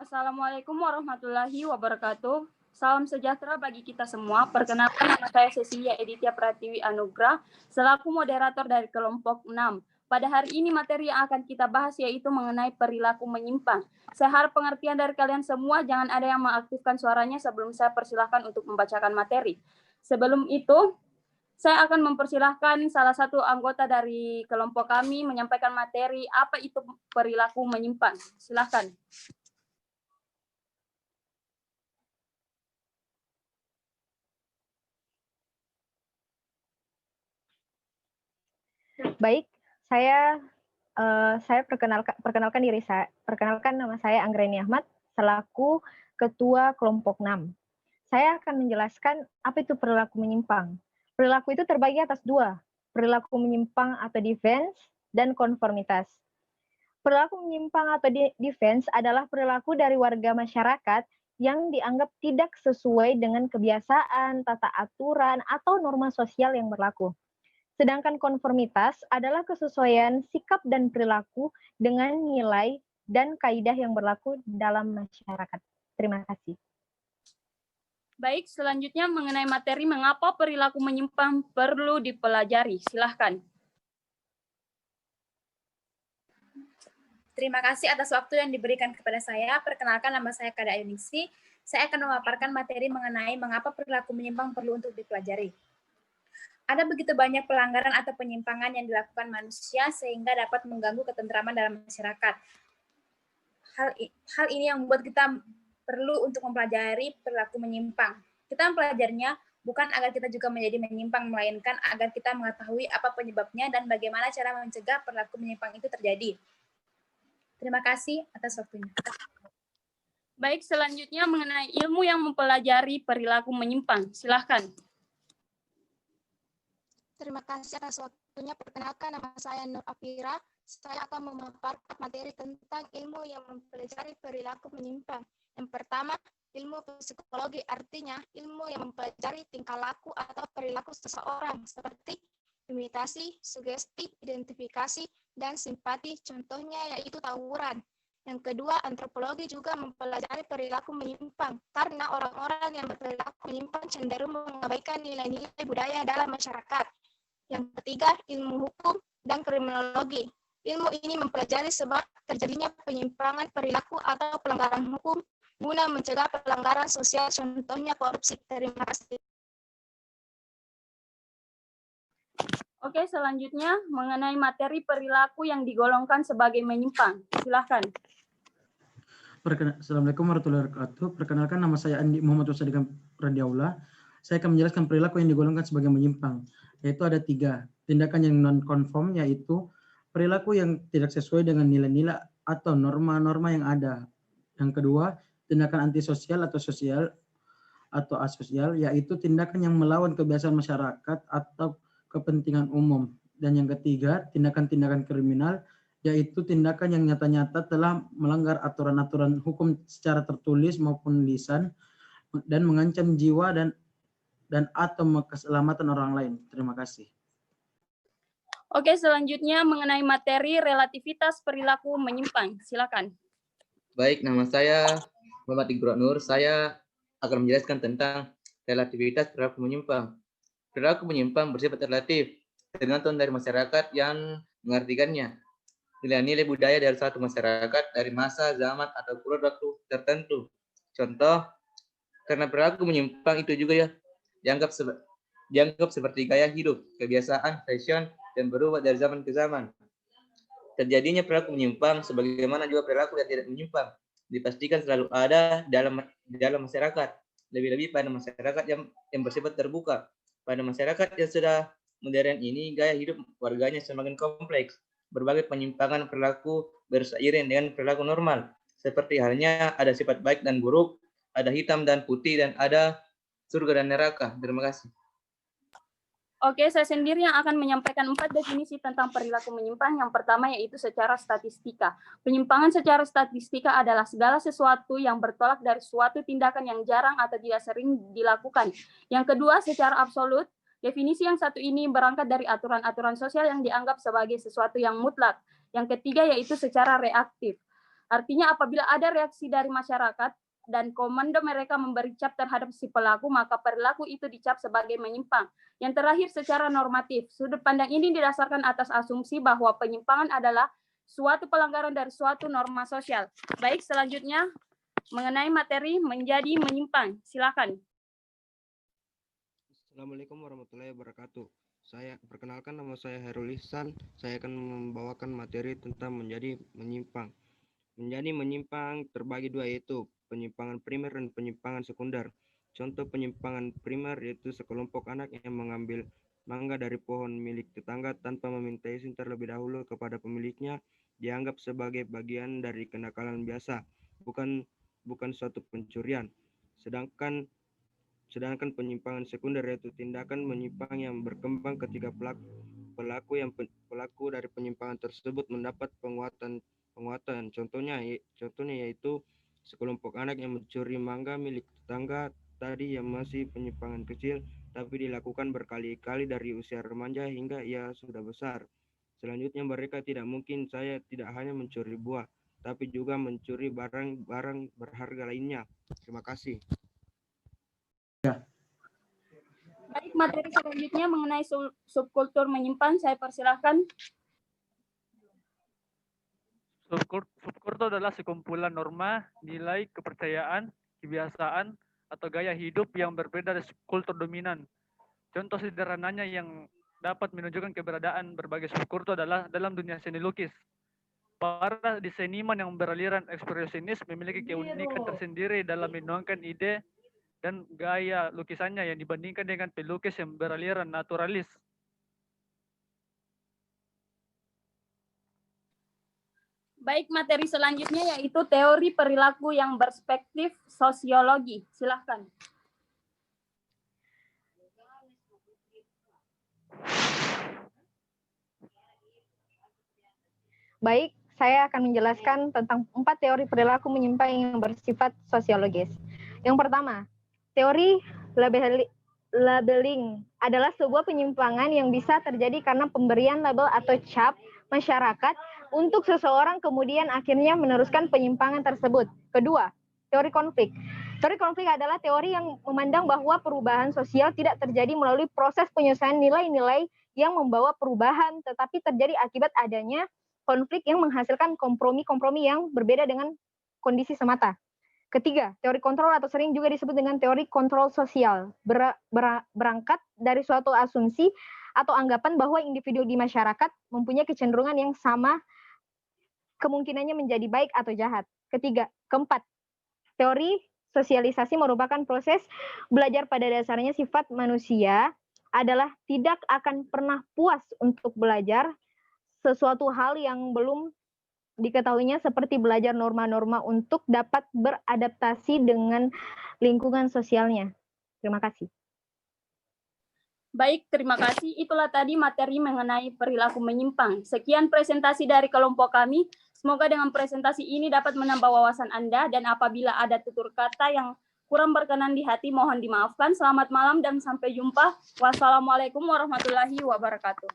Assalamualaikum warahmatullahi wabarakatuh. Salam sejahtera bagi kita semua. Perkenalkan, nama saya Cecilia Editya Pratiwi Anugrah, selaku moderator dari kelompok 6. Pada hari ini materi yang akan kita bahas yaitu mengenai perilaku menyimpang. Saya harap pengertian dari kalian semua, jangan ada yang mengaktifkan suaranya sebelum saya persilahkan untuk membacakan materi. Sebelum itu, saya akan mempersilahkan salah satu anggota dari kelompok kami menyampaikan materi apa itu perilaku menyimpang. Silakan. Baik, saya perkenalkan diri saya. Perkenalkan, nama saya Anggreni Ahmad selaku Ketua Kelompok 6. Saya akan menjelaskan apa itu perilaku menyimpang. Perilaku itu terbagi atas dua, perilaku menyimpang atau defense dan konformitas. Perilaku menyimpang atau defense adalah perilaku dari warga masyarakat yang dianggap tidak sesuai dengan kebiasaan, tata aturan, atau norma sosial yang berlaku. Sedangkan konformitas adalah kesesuaian sikap dan perilaku dengan nilai dan kaidah yang berlaku dalam masyarakat. Terima kasih. Baik, selanjutnya mengenai materi mengapa perilaku menyimpang perlu dipelajari. Silahkan. Terima kasih atas waktu yang diberikan kepada saya. Perkenalkan, nama saya Kada Ayuningsi. Saya akan memaparkan materi mengenai mengapa perilaku menyimpang perlu untuk dipelajari. Ada begitu banyak pelanggaran atau penyimpangan yang dilakukan manusia sehingga dapat mengganggu ketentraman dalam masyarakat. Hal ini yang membuat kita perlu untuk mempelajari perilaku menyimpang. Kita mempelajarinya bukan agar kita juga menjadi menyimpang, melainkan agar kita mengetahui apa penyebabnya dan bagaimana cara mencegah perilaku menyimpang itu terjadi. Terima kasih atas waktunya. Baik, selanjutnya mengenai ilmu yang mempelajari perilaku menyimpang. Silahkan. Terima kasih atas waktunya. Perkenalkan, nama saya Nur Afira. Saya akan memaparkan materi tentang ilmu yang mempelajari perilaku menyimpang. Yang pertama, ilmu psikologi, artinya ilmu yang mempelajari tingkah laku atau perilaku seseorang seperti imitasi, sugesti, identifikasi, dan simpati. Contohnya yaitu tawuran. Yang kedua, antropologi juga mempelajari perilaku menyimpang karena orang-orang yang berperilaku menyimpang cenderung mengabaikan nilai-nilai budaya dalam masyarakat. Yang ketiga, ilmu hukum dan kriminologi. Ilmu ini mempelajari sebab terjadinya penyimpangan perilaku atau pelanggaran hukum guna mencegah pelanggaran sosial, contohnya korupsi. Terima kasih. Oke, selanjutnya mengenai materi perilaku yang digolongkan sebagai menyimpang. Silahkan. Assalamualaikum warahmatullahi wabarakatuh. Perkenalkan, nama saya Andi Muhammad Wasadikam Radiaullah. Saya akan menjelaskan perilaku yang digolongkan sebagai menyimpang, yaitu ada 3. Tindakan yang non-konform, yaitu perilaku yang tidak sesuai dengan nilai-nilai atau norma-norma yang ada. Yang kedua, tindakan antisosial atau sosial atau asosial, yaitu tindakan yang melawan kebiasaan masyarakat atau kepentingan umum. Dan yang ketiga, tindakan-tindakan kriminal, yaitu tindakan yang nyata-nyata telah melanggar aturan-aturan hukum secara tertulis maupun lisan dan mengancam jiwa dan atau keselamatan orang lain. Terima kasih. Oke, selanjutnya mengenai materi relativitas perilaku menyimpang. Silakan. Baik, nama saya Muhammad Iqbal Nur. Saya akan menjelaskan tentang relativitas perilaku menyimpang. Perilaku menyimpang bersifat relatif, tergantung dari masyarakat yang mengartikannya. Nilai-nilai budaya dari suatu masyarakat dari masa, zaman, atau kurun waktu tertentu. Contoh, karena perilaku menyimpang itu juga ya dianggap seperti gaya hidup, kebiasaan, fashion, dan berubah dari zaman ke zaman. Terjadinya perilaku menyimpang sebagaimana juga perilaku yang tidak menyimpang dipastikan selalu ada dalam masyarakat, lebih-lebih pada masyarakat yang bersifat terbuka. Pada masyarakat yang sudah modern ini, gaya hidup warganya semakin kompleks. Berbagai penyimpangan perilaku berseiring dengan perilaku normal. Seperti halnya ada sifat baik dan buruk, ada hitam dan putih, dan ada surga dan neraka. Terima kasih. Oke, saya sendiri yang akan menyampaikan 4 definisi tentang perilaku menyimpang. Yang pertama yaitu secara statistika. Penyimpangan secara statistika adalah segala sesuatu yang bertolak dari suatu tindakan yang jarang atau tidak sering dilakukan. Yang kedua, secara absolut. Definisi yang satu ini berangkat dari aturan-aturan sosial yang dianggap sebagai sesuatu yang mutlak. Yang ketiga yaitu secara reaktif. Artinya apabila ada reaksi dari masyarakat dan komando mereka memberi cap terhadap si pelaku, maka perilaku itu dicap sebagai menyimpang. Yang terakhir, secara normatif, sudut pandang ini didasarkan atas asumsi bahwa penyimpangan adalah suatu pelanggaran dari suatu norma sosial. Baik, selanjutnya mengenai materi menjadi menyimpang. Silakan. Assalamualaikum warahmatullahi wabarakatuh. Perkenalkan, nama saya Hairul Ihsan. Saya akan membawakan materi tentang menjadi menyimpang. Menjadi menyimpang terbagi dua, yaitu penyimpangan primer dan penyimpangan sekunder. Contoh penyimpangan primer yaitu sekelompok anak yang mengambil mangga dari pohon milik tetangga tanpa meminta izin terlebih dahulu kepada pemiliknya, dianggap sebagai bagian dari kenakalan biasa, bukan suatu pencurian. Sedangkan penyimpangan sekunder yaitu tindakan menyimpang yang berkembang ketika pelaku dari penyimpangan tersebut mendapat penguatan. Contohnya yaitu sekelompok anak yang mencuri mangga milik tetangga tadi yang masih penyimpangan kecil, tapi dilakukan berkali-kali dari usia remaja hingga ia sudah besar. Selanjutnya, mereka tidak hanya mencuri buah, tapi juga mencuri barang-barang berharga lainnya. Terima kasih. Baik, materi selanjutnya mengenai subkultur menyimpang, saya persilahkan. Subkultur adalah sekumpulan norma, nilai, kepercayaan, kebiasaan, atau gaya hidup yang berbeda dari kultur dominan. Contoh sederhananya yang dapat menunjukkan keberadaan berbagai subkultur adalah dalam dunia seni lukis. Para seniman yang beraliran ekspresionis memiliki keunikan tersendiri dalam menuangkan ide dan gaya lukisannya yang dibandingkan dengan pelukis yang beraliran naturalis. Baik, materi selanjutnya yaitu teori perilaku yang berspektif sosiologi. Silahkan. Baik, saya akan menjelaskan tentang 4 teori perilaku menyimpang yang bersifat sosiologis. Yang pertama, teori labeling adalah sebuah penyimpangan yang bisa terjadi karena pemberian label atau cap masyarakat untuk seseorang, kemudian akhirnya meneruskan penyimpangan tersebut. Kedua, teori konflik. Teori konflik adalah teori yang memandang bahwa perubahan sosial tidak terjadi melalui proses penyelesaian nilai-nilai yang membawa perubahan, tetapi terjadi akibat adanya konflik yang menghasilkan kompromi-kompromi yang berbeda dengan kondisi semata. Ketiga, teori kontrol atau sering juga disebut dengan teori kontrol sosial, berangkat dari suatu asumsi atau anggapan bahwa individu di masyarakat mempunyai kecenderungan yang sama kemungkinannya menjadi baik atau jahat. Keempat, teori sosialisasi merupakan proses belajar. Pada dasarnya sifat manusia adalah tidak akan pernah puas untuk belajar sesuatu hal yang belum diketahuinya, seperti belajar norma-norma untuk dapat beradaptasi dengan lingkungan sosialnya. Terima kasih. Baik, terima kasih. Itulah tadi materi mengenai perilaku menyimpang. Sekian presentasi dari kelompok kami. Semoga dengan presentasi ini dapat menambah wawasan Anda, dan apabila ada tutur kata yang kurang berkenan di hati, mohon dimaafkan. Selamat malam dan sampai jumpa. Wassalamualaikum warahmatullahi wabarakatuh.